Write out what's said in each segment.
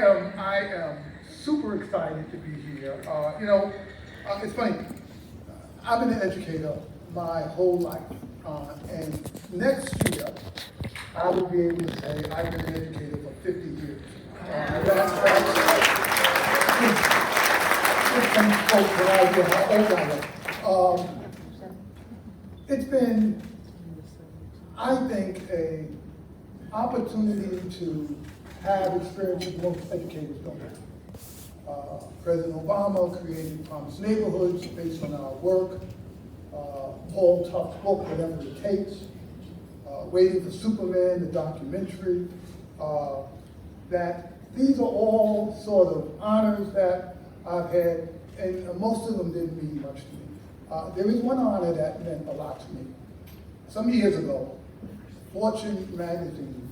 I am super excited to be here. It's funny. I've been an educator my whole life, and next year I will be able to say I've been an educator for 50 years. It's been, I think, a opportunity to have experiences most educators don't have. President Obama created Promised Neighborhoods based on our work. Paul Tuck's book, Whatever It Takes. Waiting for Superman, the documentary. That these are all sort of honors that I've had, and most of them didn't mean much to me. There is one honor that meant a lot to me. Some years ago, Fortune magazine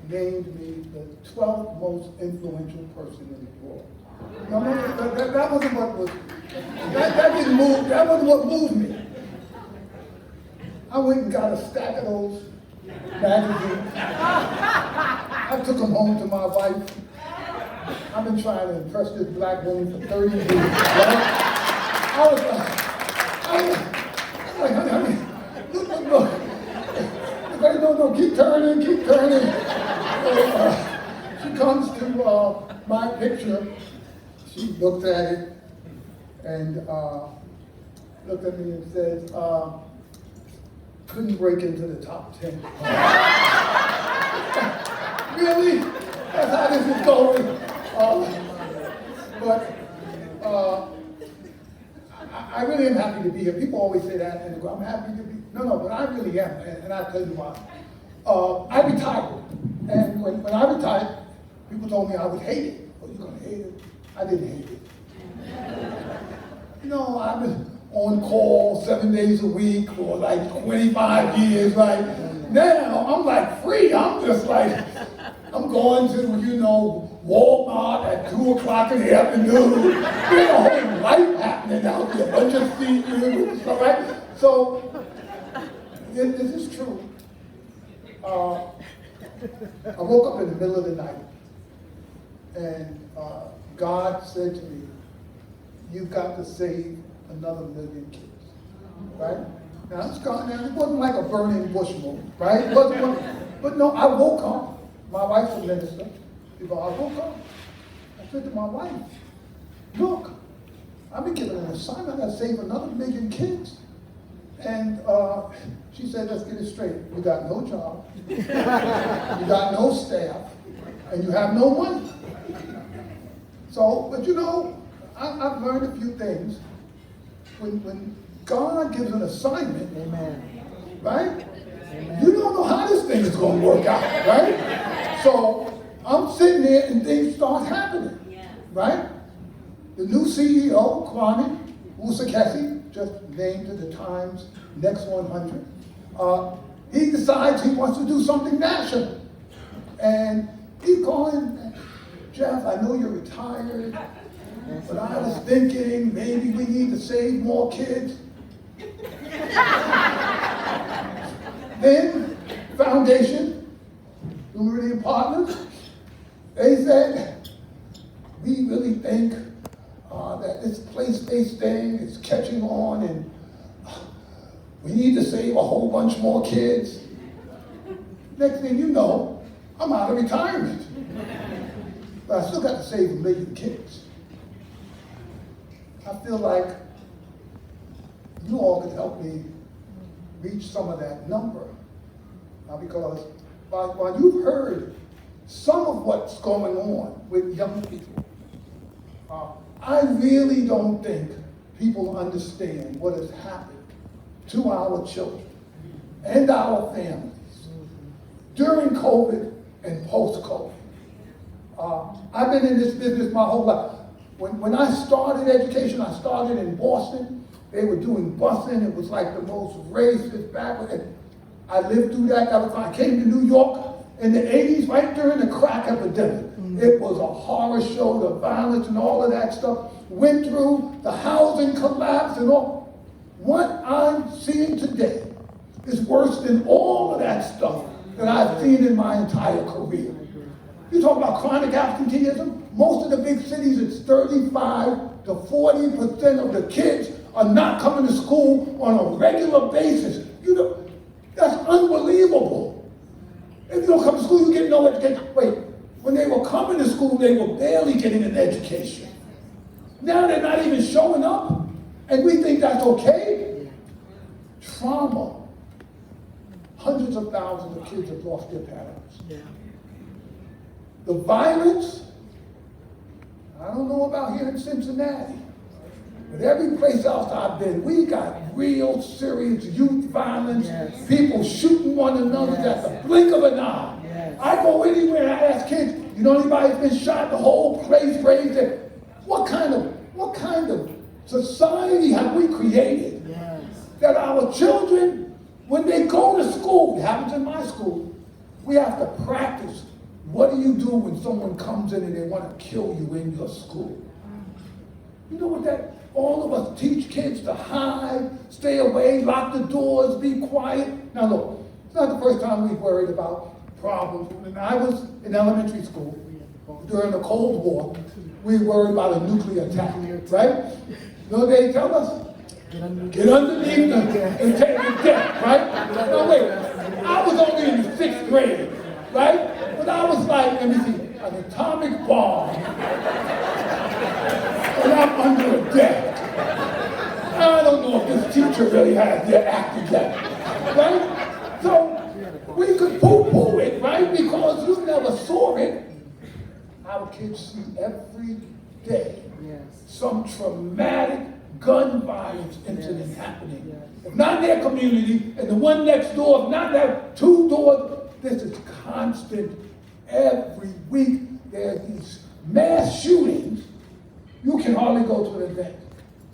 named me the 12th most influential person in the world. No, that wasn't what was, that didn't move, that wasn't what moved me. I went and got a stack of those magazines. I took them home to my wife. I've been trying to impress this black woman for 30 years. Right? I was like, honey, look. No, keep turning. She comes to my picture. She looked at it and looked at me and said, couldn't break into the top 10. Really? That's how this is going. I really am happy to be here. People always say that, and I'm happy to be. No, but I really am, and I'll tell you why. I retired, and when I retired, people told me I would hate it. Oh, you're going to hate it? I didn't hate it. I've been on call 7 days a week for like 25 years, right? Now, I'm like free. I'm just like, I'm going to, Walmart at 2 o'clock in the afternoon. There's a whole life happening out there. A bunch of seniors and stuff, right? So, this is true. I woke up in the middle of the night, and God said to me, you've got to save another 1 million kids, right? Now, it wasn't like a burning bush moment, right? But no, I woke up. My wife's a minister. I woke up. I said to my wife, look, I've been given an assignment. I got to save another 1 million kids. And she said, let's get it straight. You got no job, you got no staff, and you have no money. So, but I've learned a few things. When God gives an assignment, amen, right? Amen. You don't know how this thing is going to work out, right? So I'm sitting there and things start happening, right? The new CEO, Kwame Usakesi, just named to the Times Next 100. He decides he wants to do something national. And he's calling, Jeff, I know you're retired, but I was thinking maybe we need to save more kids. Then, Foundation, Meridian Partners, they said, we really think that this place-based thing is catching on and we need to save a whole bunch more kids. Next thing you know, I'm out of retirement. But I still got to save 1 million kids. I feel like you all could help me reach some of that number. Because while you've heard some of what's going on with young people, I really don't think people understand what has happened to our children and our families during COVID and post-COVID. I've been in this business my whole life. When I started education, I started in Boston. They were doing busing. It was like the most racist backward. I lived through that. I came to New York in the 80s, right during the crack epidemic. It was a horror show, the violence and all of that stuff. Went through the housing collapse and all. What I'm seeing today is worse than all of that stuff that I've seen in my entire career. You talk about chronic absenteeism. Most of the big cities, it's 35 to 40% of the kids are not coming to school on a regular basis. You know, that's unbelievable. If you don't come to school, you get no education. Wait, when they were coming to school, they were barely getting an education. Now they're not even showing up, and we think that's okay? Trauma. Hundreds of thousands of kids have lost their parents. Yeah. The violence, I don't know about here in Cincinnati, but every place else I've been, we got real serious youth violence, Yes. people shooting one another Yes. at the blink of an eye. Yes. I go anywhere and I ask kids, you know anybody that's been shot? The whole place raised it. What kind of society have we created Yes. that our children, when they go to school, it happens in my school, we have to practice. What do you do when someone comes in and they want to kill you in your school? You know what that, all of us teach kids to hide, stay away, lock the doors, be quiet. Now look, it's not the first time we've worried about problems. When I was in elementary school, during the Cold War, we worried about a nuclear attack, right? You know what they tell us? Get underneath and take the deck, right? Now wait, I was only in the 6th grade, right? But I was like, let me see, an atomic bomb. And I'm under a deck. I don't know if this teacher really has their act together, right? So we could poo-poo it, right? Because you never saw it. Our kids see every day some traumatic gun violence incident happening. If not in their community, and the one next door, if not that 2 doors, this is constant. Every week there's these mass shootings. You can hardly go to an event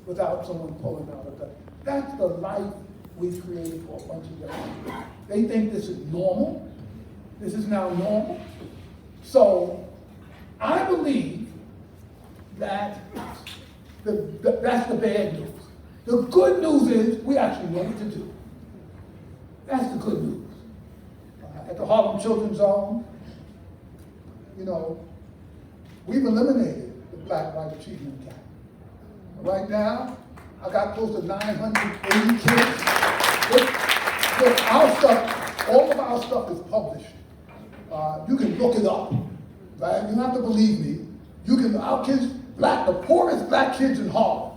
without someone pulling out a gun. That's the life we created for a bunch of young people. They think this is normal. This is now normal. So I believe that that's the bad news. The good news is we actually know what to do. That's the good news. At the Harlem Children's Zone, you know, we've eliminated the Black White Achievement Gap. Right now, I got close to 980 kids. Look, our stuff, all of our stuff is published. You can look it up, right? You don't have to believe me. You can, our kids, the poorest black kids in Harlem.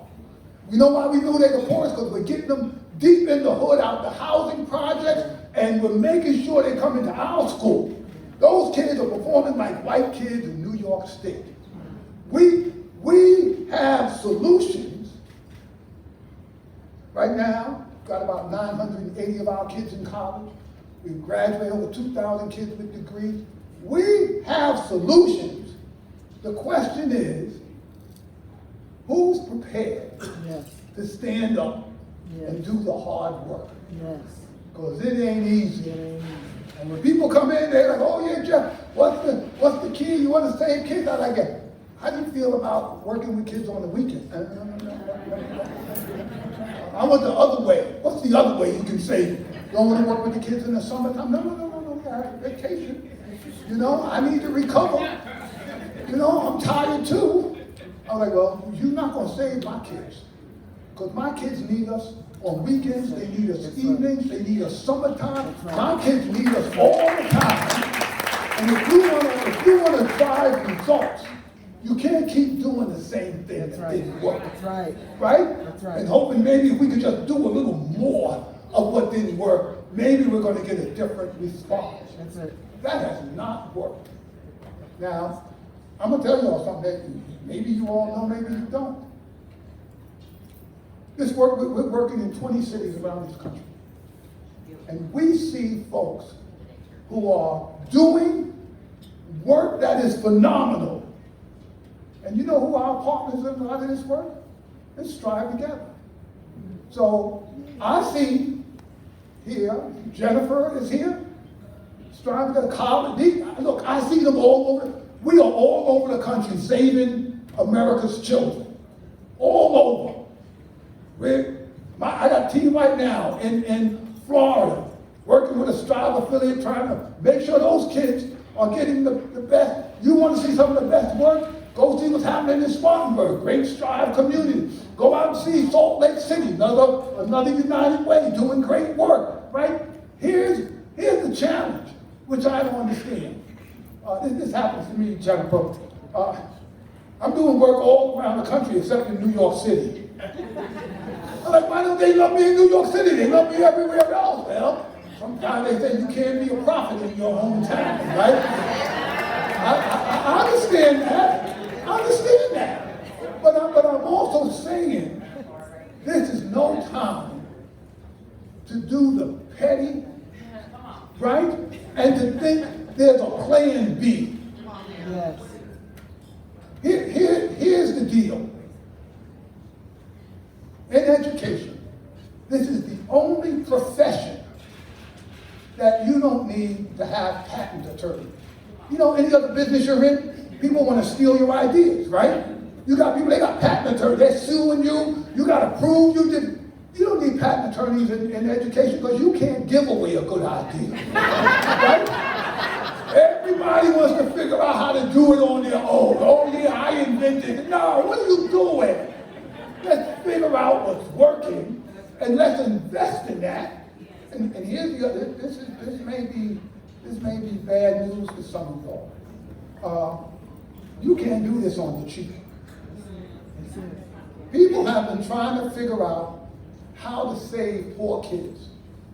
You know why we know they're the poorest? Because we're getting them deep in the hood, out the housing projects, and we're making sure they come into our school. Those kids are performing like white kids in New York State. We have solutions. Right now, got about 980 of our kids in college. We've graduated over 2,000 kids with degrees. We have solutions. The question is, who's prepared to stand up and do the hard work? Because it ain't easy. And when people come in, they're like, oh yeah, Jeff, what's the key? You want to save kids? I like it. How do you feel about working with kids on the weekend? I want the other way. What's the other way you can say, you don't want to work with the kids in the summertime? No, I have vacation. You know, I need to recover. You know, I'm tired too. I'm like, well, you're not going to save my kids. Because my kids need us on weekends, they need us evenings, they need us summertime. My kids need us all the time. And if you want to drive results, you can't keep doing the same thing that didn't work. That's right. Right? That's right. And hoping maybe if we could just do a little more of what didn't work, maybe we're going to get a different response. That's it. That has not worked. Now, I'm going to tell you all something that maybe you all know, maybe you don't. We're working in 20 cities around this country. And we see folks who are doing work that is phenomenal. And you know who our partners in a lot of this work? It's Strive Together. So I see here, Jennifer is here, Strive Together, college. Look, I see them all over. We are all over the country saving America's children. All over. I got a team right now in Florida, working with a Strive affiliate, trying to make sure those kids are getting the best You want to see some of the best work? Go see what's happening in Spartanburg, Great Strive Community. Go out and see Salt Lake City, another United Way, doing great work, right? Here's the challenge, which I don't understand. This happens to me, Jennifer. I'm doing work all around the country except in New York City. I'm like, why don't they love me in New York City? They love me everywhere else. Well, sometimes they say you can't be a prophet in your hometown, right? I understand that. I understand that. But I'm also saying this is no time to do the petty, right? And to think there's a plan B. Yes. Here's the deal. In education, this is the only profession that you don't need to have patent attorney. You know, any other business you're in, people want to steal your ideas, right? You got people, they got patent attorneys, they're suing you, you got to prove you did. You don't need patent attorneys in education because you can't give away a good idea, right? Everybody wants to figure out how to do it on their own. Oh yeah, I invented it. No, what are you doing? Let's figure out what's working and let's invest in that. And here's the other, this may be bad news to some of y'all. You can't do this on the cheap. People have been trying to figure out how to save poor kids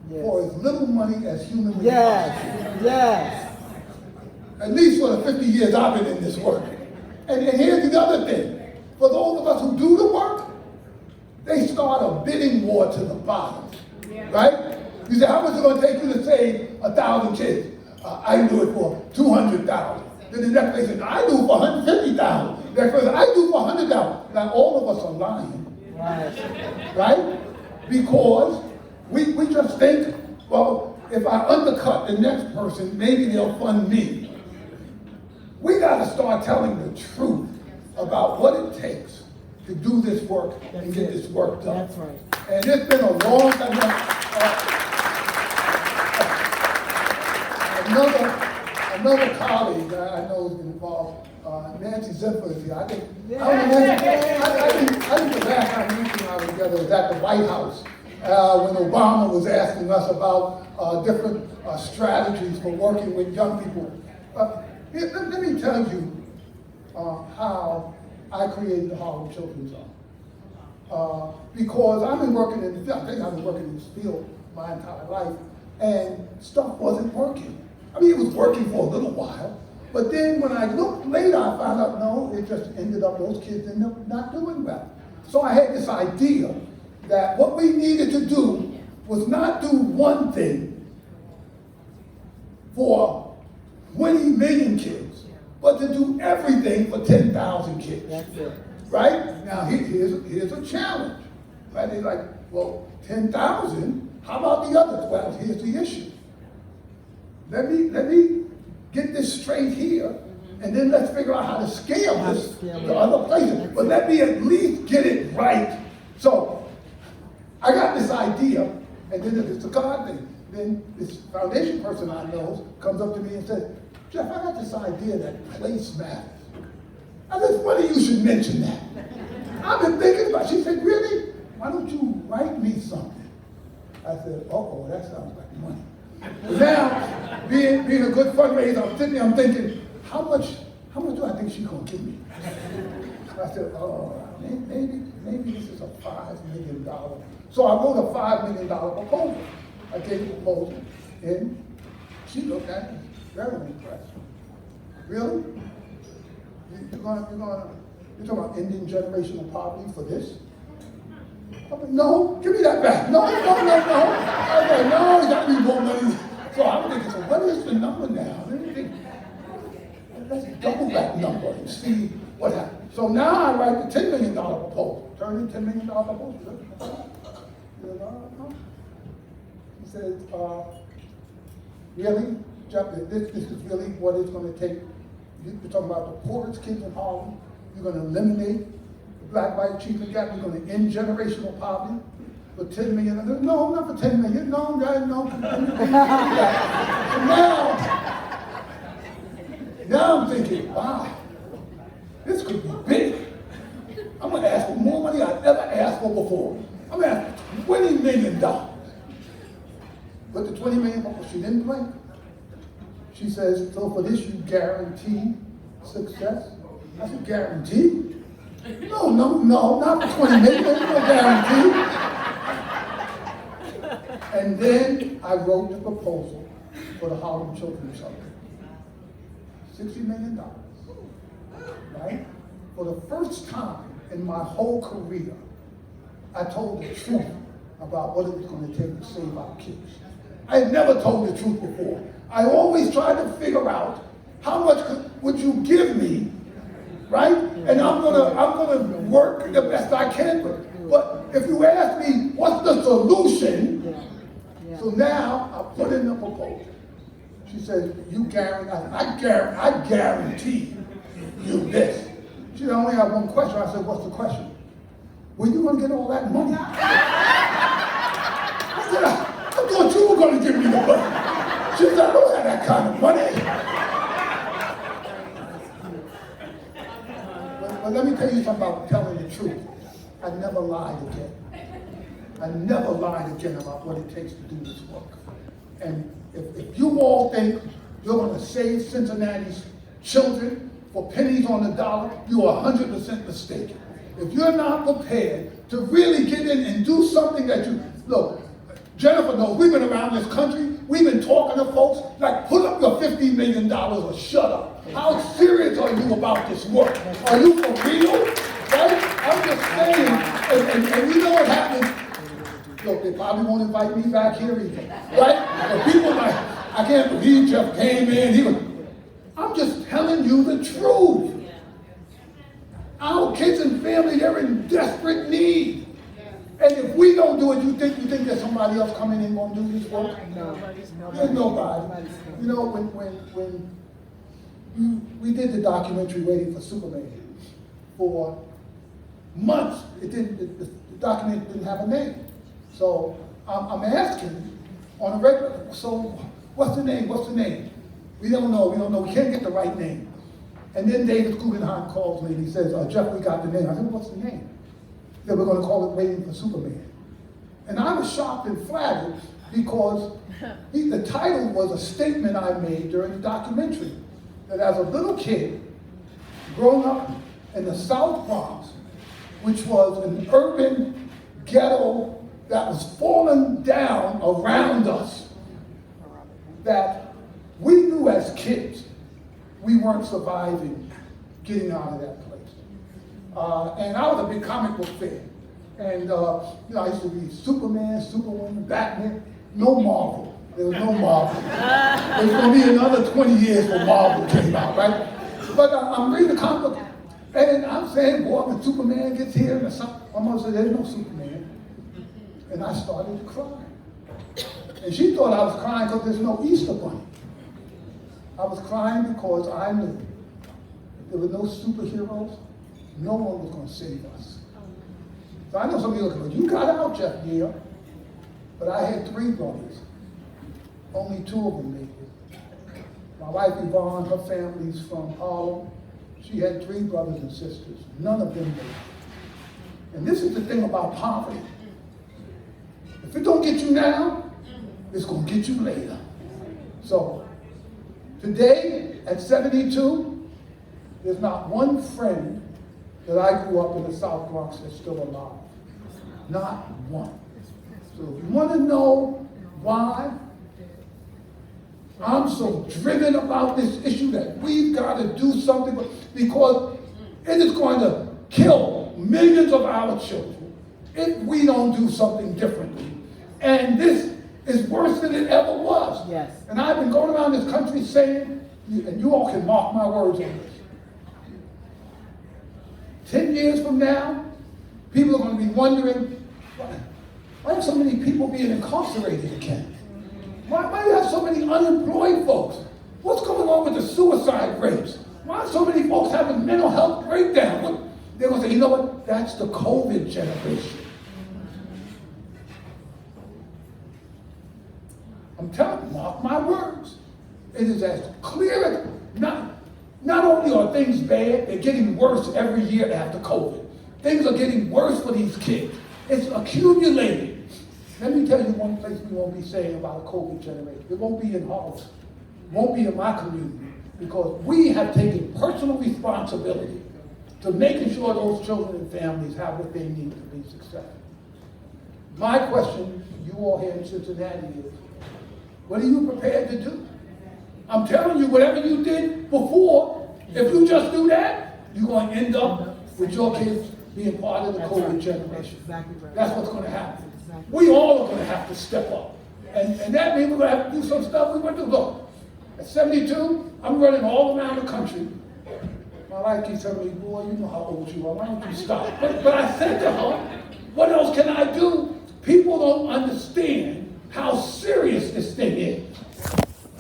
for as little money as humanly possible. Yes. At least for the 50 years I've been in this work. And here's the other thing. For those of us who do the work, they start a bidding war to the bottom, right? You say, how much is it going to take you to save 1,000 kids? I can do it for 200,000. Then the next person, I do it for 150,000. Next person, I do it for 100,000. Now all of us are lying, right? Because we just think, well, if I undercut the next person, maybe they'll fund me. We got to start telling the truth about what it takes to do this work and get this work done. That's right. And it's been a long time. Another colleague I know is involved, Nancy Zipper is here. I think the last time Nancy and I were together was at the White House when Obama was asking us about different strategies for working with young people. Let me tell you how I created the Harlem Children's Zone. Because I've been working in this field my entire life, and stuff wasn't working. I mean, it was working for a little while, but then when I looked later, I found out, no, it just ended up, those kids ended up not doing well. So I had this idea that what we needed to do was not do one thing for 20 million kids, but to do everything for 10,000 kids. That's it. Right? Now, here's a challenge. Right? They're like, well, 10,000, how about the others? Well, here's the issue. Let me get this straight here, and then let's figure out how to scale this to other places. But let me at least get it right. So I got this idea, and then it's a God thing. Then this foundation person I know comes up to me and says, Jeff, I got this idea that place matters. I said, funny you should mention that. I've been thinking about it. She said, really? Why don't you write me something? I said, oh, that sounds like money. But now, being a good fundraiser, I'm sitting there, I'm thinking, how much do I think she's gonna give me? I said, oh, maybe this is a $5 million. So I wrote a $5 million proposal. I gave the proposal, and she looked at it, very impressed. Really? You're talking about ending generational poverty for this? I said, no, give me that back. No. I was like, no, it's got to be more money. So I'm thinking, so what is the number now? Let's double that number and see what happens. So now I write the $10 million proposal. Turn in $10 million proposal. He says, really, Jeff, this is really what it's going to take. You're talking about the poorest kids in Harlem. You're going to eliminate the black-white achievement gap. You're going to end generational poverty for $10 million. No, not for $10 million. No, guys, no. So now Now I'm thinking, wow, this could be big. I'm going to ask for more money I've ever asked for before. I'm going to ask for $20 million. But the $20 million, she didn't blink. She says, so for this you guarantee success? I said, guarantee? No, not for $20 million, no guarantee. And then I wrote the proposal for the Harlem Children's Center. $60 million, right? For the first time in my whole career, I told the truth about what it was going to take to save our kids. I had never told the truth before. I always tried to figure out how much would you give me, right? And I'm gonna work the best I can with it. But if you ask me what's the solution, so now I put in the proposal. She said, you guarantee, I guarantee you this. She said, I only have one question. I said, what's the question? Where you gonna get all that money? I said, I thought you were gonna give me the money. She said, I don't have that kind of money. But let me tell you something about telling the truth. I never lied again. I never lied again about what it takes to do this work. And if you all think you're going to save Cincinnati's children for pennies on the dollar, you are 100% mistaken. If you're not prepared to really get in and do something that you, look, Jennifer knows, we've been around this country, we've been talking to folks, like put up your $50 million or shut up. How serious are you about this work? Are you for real? Right? I'm just saying, and you know what happens? Look, they probably won't invite me back here either, right? But people like, I can't believe Jeff came in. I'm just telling you the truth. Our kids and family, they're in desperate need. And if we don't do it, you think there's somebody else coming in going to do this work? No. There's nobody. You know, when we did the documentary Waiting for Superman, for months, the document didn't have a name. So I'm asking on a regular, so what's the name? What's the name? We don't know. We can't get the right name. And then David Guggenheim calls me and he says, Jeff, we got the name. I said, what's the name? He said, we're going to call it Waiting for Superman. And I was shocked and flattered because the title was a statement I made during the documentary that as a little kid, growing up in the South Bronx, which was an urban ghetto that was falling down around us, that we knew as kids we weren't surviving getting out of that place. And I was a big comic book fan. And I used to read Superman, Superwoman, Batman, no Marvel. There was no Marvel. There's going to be another 20 years before Marvel came out, right? But I'm reading the comic book, and I'm saying, boy, when Superman gets here, and my mother said, there's no Superman. And I started to cry. And she thought I was crying because there's no Easter bunny. I was crying because I knew there were no superheroes. No one was going to save us. So I know some of you are looking, you got out, Jeff, yeah. But I had 3 brothers. Only 2 of them made it. My wife Yvonne, her family's from Harlem. She had 3 brothers and sisters. None of them made it. And this is the thing about poverty. If it don't get you now, it's going to get you later. So, today, at 72, there's not one friend that I grew up in the South Bronx that's still alive. Not one. So if you want to know why I'm so driven about this issue that we've got to do something, because it is going to kill millions of our children if we don't do something differently. And this is worse than it ever was. Yes. And I've been going around this country saying, and you all can mark my words on this, 10 years from now, people are going to be wondering, why are so many people being incarcerated again? Why do you have so many unemployed folks? What's going on with the suicide rates? Why are so many folks having mental health breakdown? They're going to say, you know what? That's the COVID generation. I'm telling you, mark my words. It is as clear as not. Not only are things bad, they're getting worse every year after COVID. Things are getting worse for these kids. It's accumulating. Let me tell you one place we won't be saying about a COVID generation. It won't be in Harlem. It won't be in my community. Because we have taken personal responsibility to making sure those children and families have what they need to be successful. My question to you all here in Cincinnati is, what are you prepared to do? I'm telling you, whatever you did before, if you just do that, you're going to end up with your kids being part of the COVID generation. That's what's going to happen. We all are going to have to step up. And that means we're going to have to do some stuff we went to. Look, at 72, I'm running all around the country. My wife keeps telling me, boy, you know how old you are. Why don't you stop? But I said to her, what else can I do? People don't understand how serious this thing is.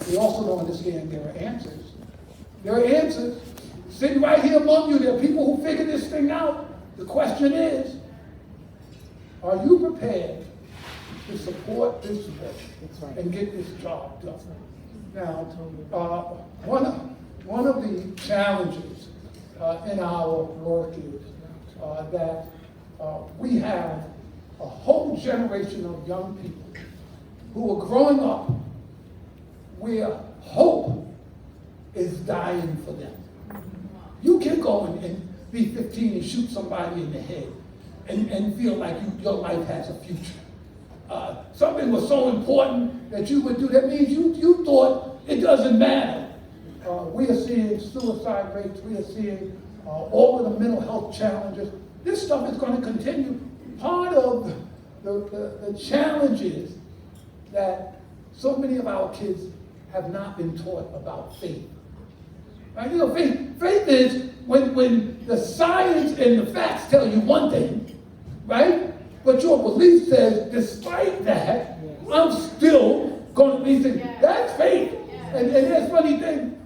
They also don't understand there are answers. There are answers. Sitting right here among you, there are people who figure this thing out. The question is, are you prepared to support this work and get this job done? Now, one of the challenges in our work is that we have a whole generation of young people who are growing up where hope is dying for them. You can't go and be 15 and shoot somebody in the head and feel like your life has a future. Something was so important that you would do. That means you thought it doesn't matter. We are seeing suicide rates. We are seeing all of the mental health challenges. This stuff is going to continue. Part of the challenge is that so many of our kids have not been taught about faith. Right? You know, faith is when the science and the facts tell you one thing, right? But your belief says, despite that, I'm still going to believe things. That's faith. And that's a funny thing.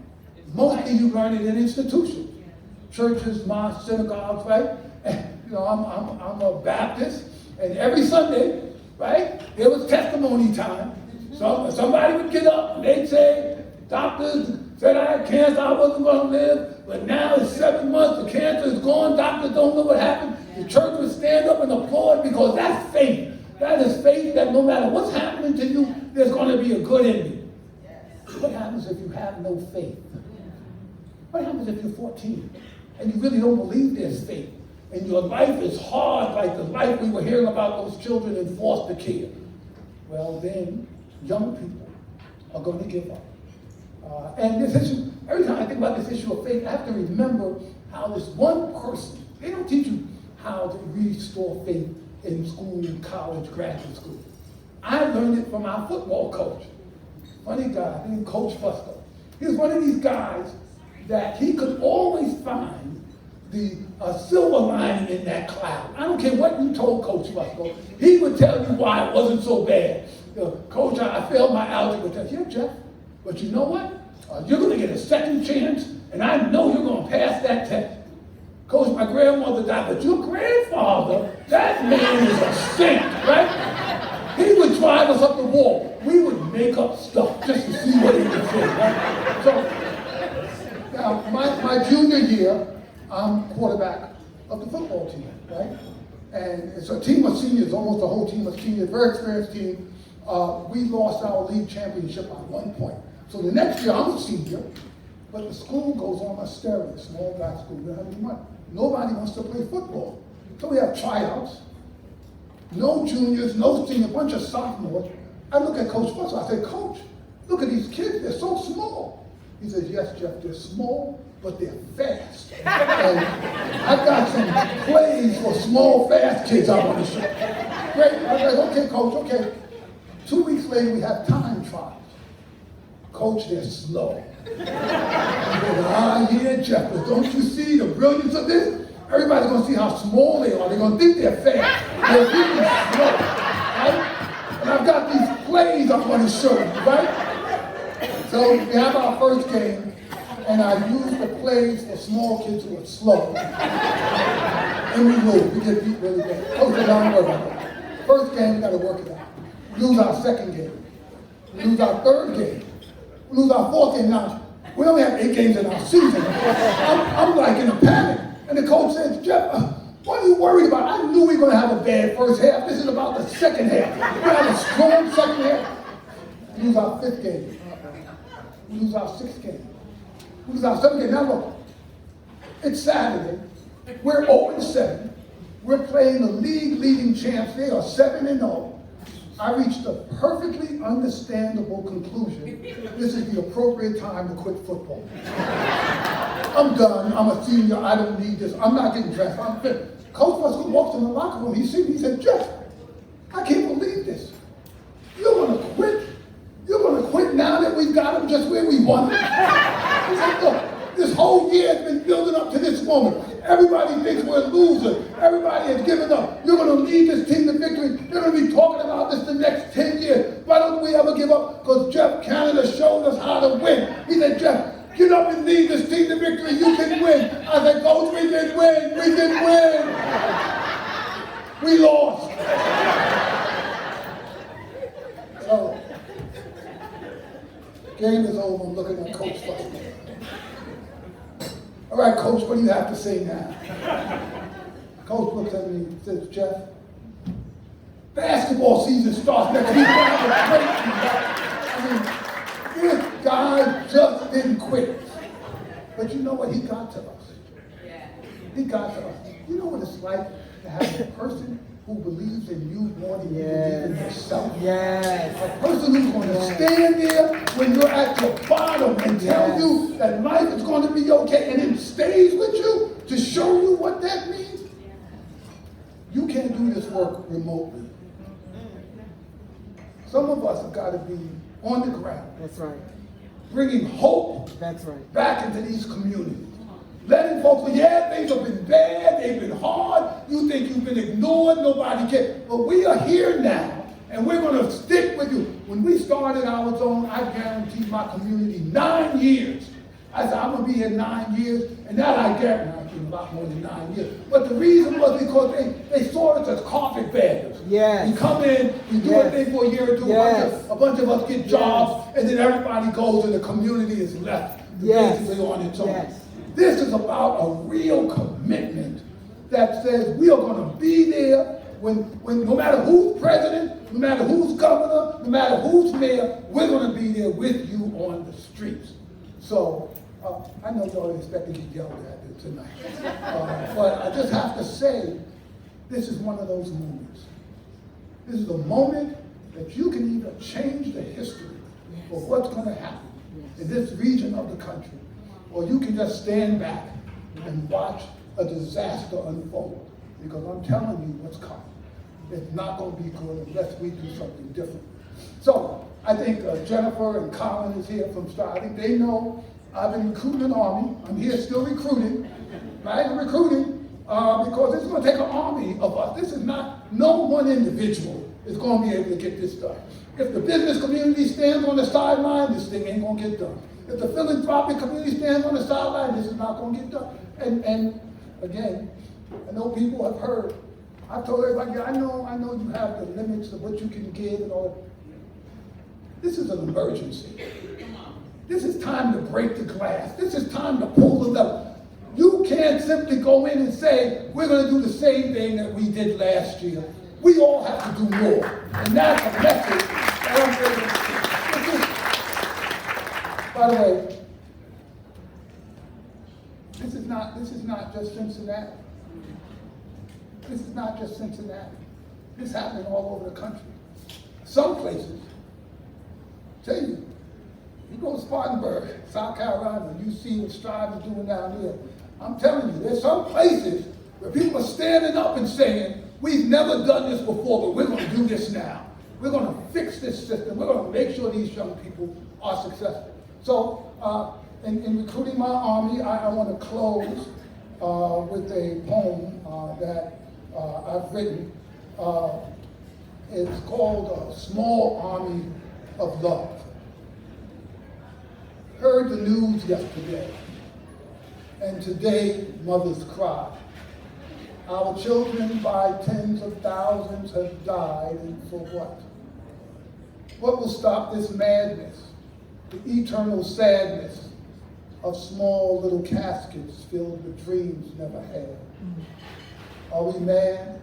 Mostly you learn it in institutions, churches, mosques, synagogues, right? And, you know, I'm a Baptist, and every Sunday, right, there was testimony time. So somebody would get up and they'd say, doctors said I had cancer, I wasn't going to live, but now it's 7 months, the cancer is gone, doctors don't know what happened. The church would stand up and applaud because that's faith. That is faith that no matter what's happening to you, there's going to be a good ending. What happens if you have no faith? What happens if you're 14 and you really don't believe there's faith and your life is hard like the life we were hearing about those children in foster care? Well, then young people are going to give up. And this issue, every time I think about this issue of faith, I have to remember how this one person, they don't teach you how to restore faith in school, college, graduate school. I learned it from our football coach. Funny guy named Coach Fusco. He was one of these guys that he could always find the silver lining in that cloud. I don't care what you told Coach Fusco, he would tell you why it wasn't so bad. You know, Coach, I failed my algebra test. Yeah, Jeff, but you know what? You're going to get a second chance, and I know you're going to pass that test. Coach, my grandmother died, but your grandfather, that man is a saint, right? He would drive us up the wall. We would make up stuff just to see what he would say, right? So, now, my junior year, I'm quarterback of the football team, right? And it's a team of seniors, almost a whole team of seniors, very experienced team. We lost our league championship by 1 point. So the next year, I'm a senior, but the school goes on austerity, small black school, we don't have any money. Nobody wants to play football. So we have tryouts, no juniors, no seniors, a bunch of sophomores. I look at Coach Fussell, I say, Coach, look at these kids, they're so small. He says, yes, Jeff, they're small, but they're fast. And I've got some plays for small, fast kids I want to show. Great, I said, okay, Coach, okay. 2 weeks later, we have time trials. Coach, they're slow. Yeah, Jeff, but don't you see the brilliance of this? Everybody's going to see how small they are. They're going to think they're fast. They're really slow, right? And I've got these plays I'm going to show you, right? So we have our first game, and I use the plays for small kids who are slow. And we lose. We get beat really bad. Coach, I don't worry about that. First game, we got to work it out. We lose our second game. We lose our third game. We lose our fourth game. Now, We only have 8 games in our season. I'm like in a panic. And the coach says, Jeff, what are you worried about? I knew we were going to have a bad first half. This is about the second half. We're going to have a strong second half. We lose our 5th game. We lose our 6th game. We lose our 7th game. Now look, it's Saturday. We're 0-7. We're playing the league-leading champs. They are 7-0. I reached a perfectly understandable conclusion. This is the appropriate time to quit football. I'm done. I'm a senior. I don't need this. I'm not getting dressed. I'm fit. Coach Russell walks in the locker room. He sees me. He said, Jeff, I can't believe this. You're going to quit? You're going to quit now that we've got him just where we want him? He said, look, this whole year has been building up to this moment. Everybody thinks we're losers. Everybody has given up. You're going to lead this team to victory. They're going to be talking about this the next 10 years. Why don't we ever give up? Because Geoff Canada showed us how to win. He said, Jeff, get up and lead this team to victory. You can win. I said, Coach, we can win. We can win. We lost. So, game is over. I'm looking at Coach Russell. All right, Coach, what do you have to say now? Coach looks at me and says, Jeff, basketball season starts next week. I mean, this guy just didn't quit. But you know what? He got to us. He got to us. You know what it's like to have a person who believes in you more than you believe in yourself? Yes. A person who's going to stand there when you're at your bottom and tell you that life is going to be okay and then stays with you to show you what that means. You can't do this work remotely. Some of us have got to be on the ground. That's right. Bringing hope That's right. back into these communities. Letting folks know, yeah, things have been bad, they've been hard, you think you've been ignored, nobody cares. But we are here now, and we're going to stick with you. When we started our zone, I guaranteed my community 9 years. I said, I'm going to be here 9 years, and that I guarantee a lot more than 9 years. But the reason was because they saw us as carpetbaggers. Yes. We come in, we do a thing for a year or two, a bunch of us get jobs, and then everybody goes and the community is left basically on its own. Yes. This is about a real commitment that says we are going to be there when no matter who's president, no matter who's governor, no matter who's mayor, we're going to be there with you on the streets. So I know y'all expect to get yelled at tonight, but I just have to say, this is one of those moments. This is a moment that you can either change the history of what's going to happen in this region of the country, or you can just stand back and watch a disaster unfold. Because I'm telling you what's coming. It's not going to be good unless we do something different. So I think Jennifer and Colin is here from Star. I think they know I've been recruiting an army. I'm here still recruiting, right? I'm recruiting because it's going to take an army of us. This is not, no one individual is going to be able to get this done. If the business community stands on the sideline, this thing ain't going to get done. If the philanthropic community stands on the sideline, this is not going to get done. And again, I know people have heard. I've told everybody, I know you have the limits of what you can give and all. This is an emergency. This is time to break the glass. This is time to pull the lever. You can't simply go in and say, we're going to do the same thing that we did last year. We all have to do more. And that's a message that I'm saying. By the way, this is not just Cincinnati. This is not just Cincinnati. This is happening all over the country. Some places, tell you go to Spartanburg, South Carolina, you see what Strive is doing down here. I'm telling you, there's some places where people are standing up and saying, we've never done this before, but we're going to do this now. We're going to fix this system. We're going to make sure these young people are successful. So, in recruiting my army, I want to close with a poem that I've written. It's called Small Army of Love. Heard the news yesterday, and today mothers cry. Our children by tens of thousands have died, and for what? What will stop this madness, the eternal sadness of small little caskets filled with dreams never had. Are we mad?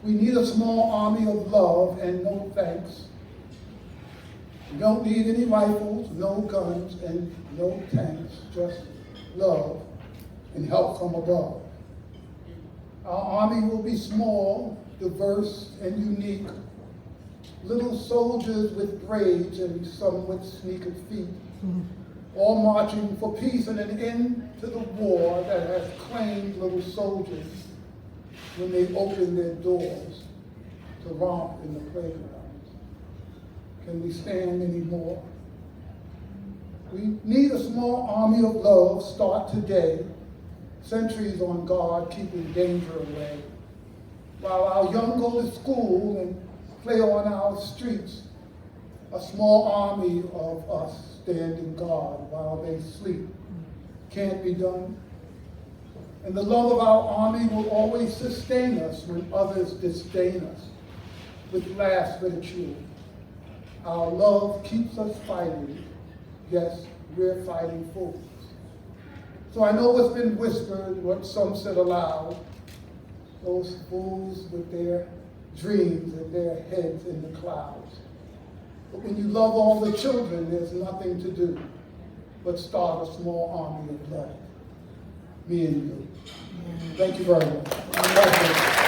We need a small army of love and no thanks. We don't need any rifles, no guns, and no tanks, just love and help from above. Our army will be small, diverse, and unique. Little soldiers with braids and some with sneakered feet, all marching for peace and an end to the war that has claimed little soldiers when they open their doors to romp in the playgrounds. Can we stand anymore? We need a small army of love, start today. Sentries on guard, keeping danger away. While our young go to school and play on our streets, a small army of us standing guard while they sleep. Can't be done. And the love of our army will always sustain us when others disdain us with last ridicule. Our love keeps us fighting. Yes, we're fighting fools. So I know what's been whispered, what some said aloud. Those fools with their dreams and their heads in the clouds. But when you love all the children, there's nothing to do but start a small army of love. Me and you. Thank you very much.